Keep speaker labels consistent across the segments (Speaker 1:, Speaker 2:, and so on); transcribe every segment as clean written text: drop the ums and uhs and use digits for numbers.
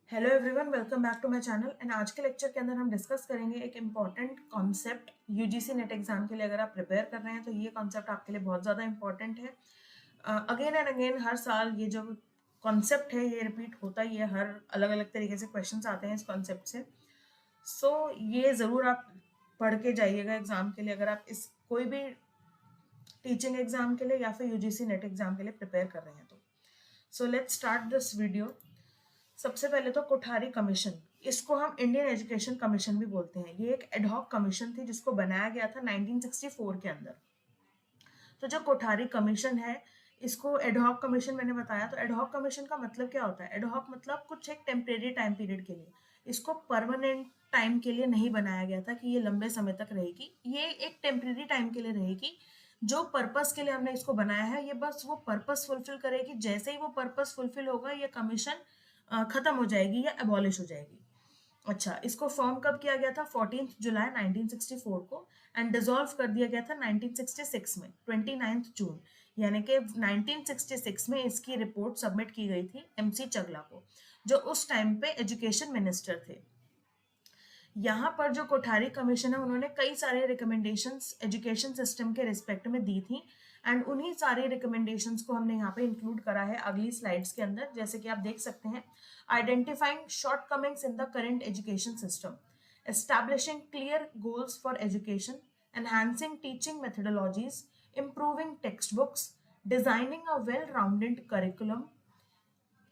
Speaker 1: Hello everyone, welcome back to my channel. And आज के lecture के अंदर हम डिस्कस करेंगे एक important concept. UGC NET exam के लिए अगर आप प्रिपेयर कर रहे हैं तो ये कॉन्सेप्ट आपके लिए बहुत ज़्यादा इंपॉर्टेंट है। अगेन एंड अगेन हर साल ये जो कॉन्सेप्ट है ये रिपीट होता ही है, हर अलग अलग तरीके से क्वेश्चन आते हैं इस कॉन्सेप्ट से। सो ये ज़रूर आप पढ़ के जाइएगा एग्जाम के लिए, अगर आप इस कोई भी टीचिंग एग्जाम के लिए या फिर यूजीसी नेट एग्जाम के लिए प्रिपेयर कर रहे हैं तो। So let's start this video. सबसे पहले तो कोठारी कमीशन, इसको हम इंडियन एजुकेशन कमीशन भी बोलते हैं। ये एक एडहॉक कमीशन थी जिसको बनाया गया था 1964 के अंदर। तो जो कोठारी कमीशन है, इसको एडहॉक कमीशन मैंने बताया। तो एडहॉक कमीशन का मतलब क्या होता है? एडहॉक मतलब कुछ एक टेम्परेरी टाइम पीरियड के लिए, इसको परमानेंट टाइम के लिए नहीं बनाया गया था कि ये लंबे समय तक रहेगी। ये एक टेम्परेरी टाइम के लिए रहेगी। जो पर्पस के लिए हमने इसको बनाया है, ये बस वो पर्पस फुलफिल करेगी। जैसे ही वो पर्पस फुलफिल होगा, ये कमीशन खत्म हो जाएगी या एबॉलिश हो जाएगी। अच्छा, इसको फॉर्म कब किया गया था? 14 जुलाई 1964 को। एंड डिसॉल्व कर दिया गया था 1966 में, 29 जून। यानी कि 1966 में इसकी रिपोर्ट सबमिट की गई थी एमसी चगला को, जो उस टाइम पे एजुकेशन मिनिस्टर थे। यहाँ पर जो कोठारी कमीशन है, उन्होंने कई सारे रिकमेंडेशंस एजुकेशन सिस्टम के रिस्पेक्ट में दी थी। एंड उन्हीं सारे रिकमेंडेशंस को हमने यहाँ पे इंक्लूड करा है अगली स्लाइड्स के अंदर। जैसे कि आप देख सकते हैं, identifying shortcomings in the current education system, establishing clear goals for education, enhancing teaching methodologies, improving textbooks, designing a well-rounded curriculum,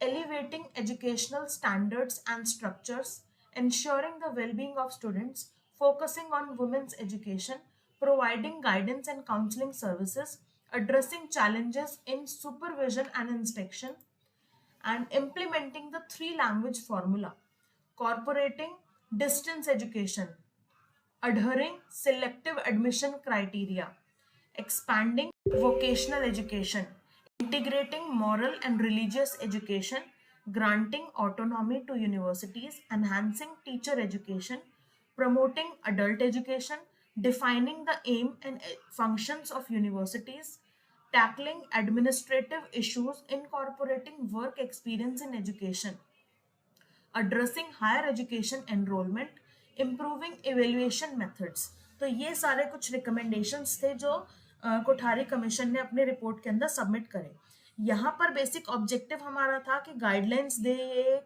Speaker 1: elevating educational standards and structures, ensuring the well-being of students, focusing on women's education, providing guidance and counseling services, addressing challenges in supervision and inspection, and implementing the three-language formula, incorporating distance education, adhering selective admission criteria, expanding vocational education, integrating moral and religious education, granting autonomy to universities, enhancing teacher education, promoting adult education, defining the aim and functions of universities, tackling administrative issues, incorporating work experience in education, addressing higher education enrollment, improving evaluation methods। तो ये सारे कुछ recommendations थे जो Kothari commission ने अपने report के अंदर सबमिट करे। यहाँ पर बेसिक ऑब्जेक्टिव हमारा था कि गाइडलाइंस दे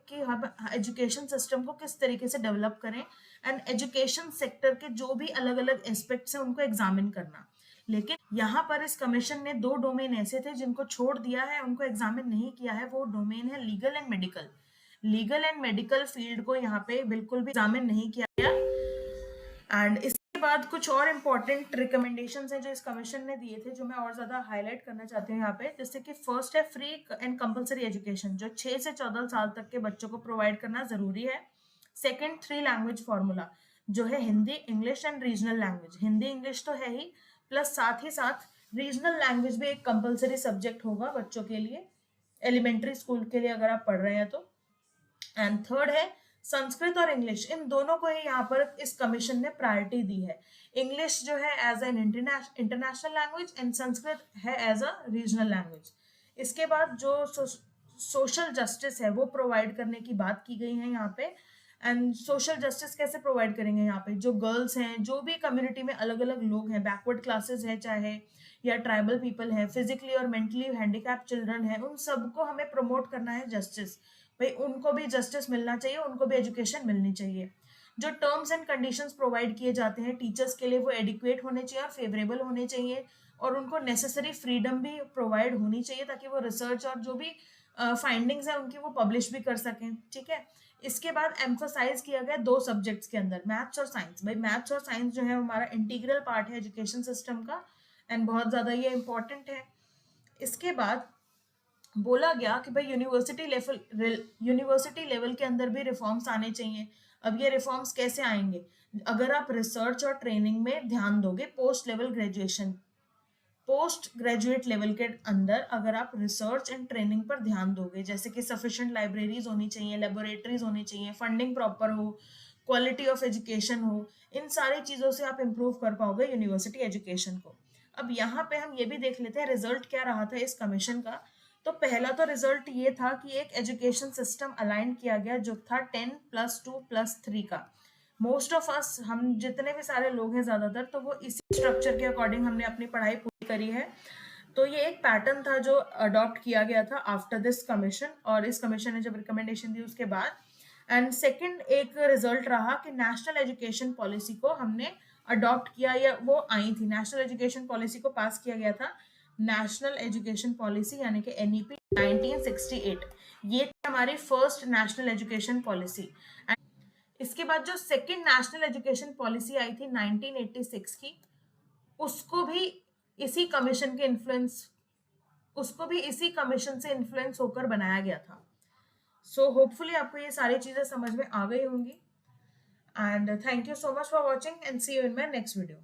Speaker 1: कि हम एजुकेशन सिस्टम को किस तरीके से डेवलप करें, एंड एजुकेशन सेक्टर के जो भी अलग अलग एस्पेक्ट्स हैं उनको एग्जामिन करना। लेकिन यहाँ पर इस कमीशन ने दो डोमेन ऐसे थे जिनको छोड़ दिया है, उनको एग्जामिन नहीं किया है। वो डोमेन है legal and medical. Legal and medical field को यहाँ पे बिल्कुल भी एग्जामिन नहीं किया गया। एंड इसके बाद कुछ और इम्पोर्टेंट रिकमेंडेशंस हैं जो इस कमीशन ने दिए थे, जो मैं और ज्यादा हाईलाइट करना चाहती हूँ यहाँ पे। जैसे कि फर्स्ट है फ्री एंड कंपलसरी एजुकेशन, जो 6 से 14 साल तक के बच्चों को प्रोवाइड करना जरूरी है। सेकेंड, 3 लैंग्वेज फॉर्मूला, जो है Hindi, English and regional language. Hindi English तो है ही, प्लस साथ ही साथ रीजनल लैंग्वेज भी एक कंपलसरी सब्जेक्ट होगा बच्चों के लिए, एलिमेंट्री स्कूल के लिए अगर आप पढ़ रहे हैं तो। एंड थर्ड है संस्कृत और इंग्लिश, इन दोनों को ही यहाँ पर इस कमीशन ने प्रायोरिटी दी है। इंग्लिश जो है as an international language, and Sanskrit है एज अ रीजनल लैंग्वेज। इसके बाद जो सोशल जस्टिस है वो प्रोवाइड करने की बात की गई है यहाँ पे। एंड सोशल जस्टिस कैसे प्रोवाइड करेंगे? यहाँ पे जो गर्ल्स हैं, जो भी कम्युनिटी में अलग अलग लोग हैं, बैकवर्ड क्लासेस है चाहे, या ट्राइबल पीपल है, फिजिकली और मेंटली हैंडीकैप चिल्ड्रन है, उन सबको हमें प्रमोट करना है जस्टिस। भाई उनको भी जस्टिस मिलना चाहिए, उनको भी एजुकेशन मिलनी चाहिए। जो टर्म्स एंड कंडीशंस प्रोवाइड किए जाते हैं टीचर्स के लिए, वो एडिक्वेट होने चाहिए और फेवरेबल होने चाहिए, और उनको नेसेसरी फ्रीडम भी प्रोवाइड होनी चाहिए ताकि वो रिसर्च और जो भी फाइंडिंग्स है उनकी वो पब्लिश भी कर सकें। ठीक है। इसके बाद एम्फोसाइज किया गया 2 सब्जेक्ट्स के अंदर, मैथ्स और साइंस। भाई मैथ्स और साइंस जो है हमारा इंटीग्रल पार्ट है एजुकेशन सिस्टम का, एंड बहुत ज्यादा ये इंपॉर्टेंट है। इसके बाद बोला गया कि भाई यूनिवर्सिटी लेवल के अंदर भी रिफॉर्म्स आने चाहिए। अब ये रिफॉर्म्स कैसे आएंगे? अगर आप रिसर्च और ट्रेनिंग में ध्यान दोगे, पोस्ट ग्रेजुएट लेवल के अंदर अगर आप रिसर्च एंड ट्रेनिंग पर ध्यान दोगे, जैसे कि सफिशिएंट लाइब्रेरीज होनी चाहिए, लेबोरेटरीज होनी चाहिए, फंडिंग प्रॉपर हो, क्वालिटी ऑफ एजुकेशन हो, इन सारी चीजों से आप इम्प्रूव कर पाओगे यूनिवर्सिटी एजुकेशन को। अब यहाँ पे हम ये भी देख लेते हैं रिजल्ट क्या रहा था इस कमीशन का। तो पहला तो रिजल्ट ये था कि एक एजुकेशन सिस्टम अलाइन किया गया जो था 10+2+3 का। मोस्ट ऑफ अस, हम जितने भी सारे लोग हैं ज्यादातर, तो वो इसी स्ट्रक्चर के अकॉर्डिंग हमने अपनी पढ़ाई पूरी करी है। तो ये एक पैटर्न था जो अडॉप्ट किया गया था आफ्टर दिस कमीशन, और इस कमीशन ने जब रिकमेंडेशन दी उसके बाद। एंड सेकंड एक रिजल्ट रहा कि नेशनल एजुकेशन पॉलिसी को हमने अडॉप्ट किया, या वो आई थी, नेशनल एजुकेशन पॉलिसी को पास किया गया था, नेशनल एजुकेशन पॉलिसी यानी कि एनईपी 1968। ये थी हमारी फर्स्ट नेशनल एजुकेशन पॉलिसी। इसके बाद जो सेकंड नेशनल एजुकेशन पॉलिसी आई थी 1986 की, उसको भी इसी कमीशन के इन्फ्लुएंस उसको भी इसी कमीशन से इन्फ्लुएंस होकर बनाया गया था। सो होपफुली आपको ये सारी चीजें समझ में आ गई होंगी, and thank you so much for watching and see you in my next video.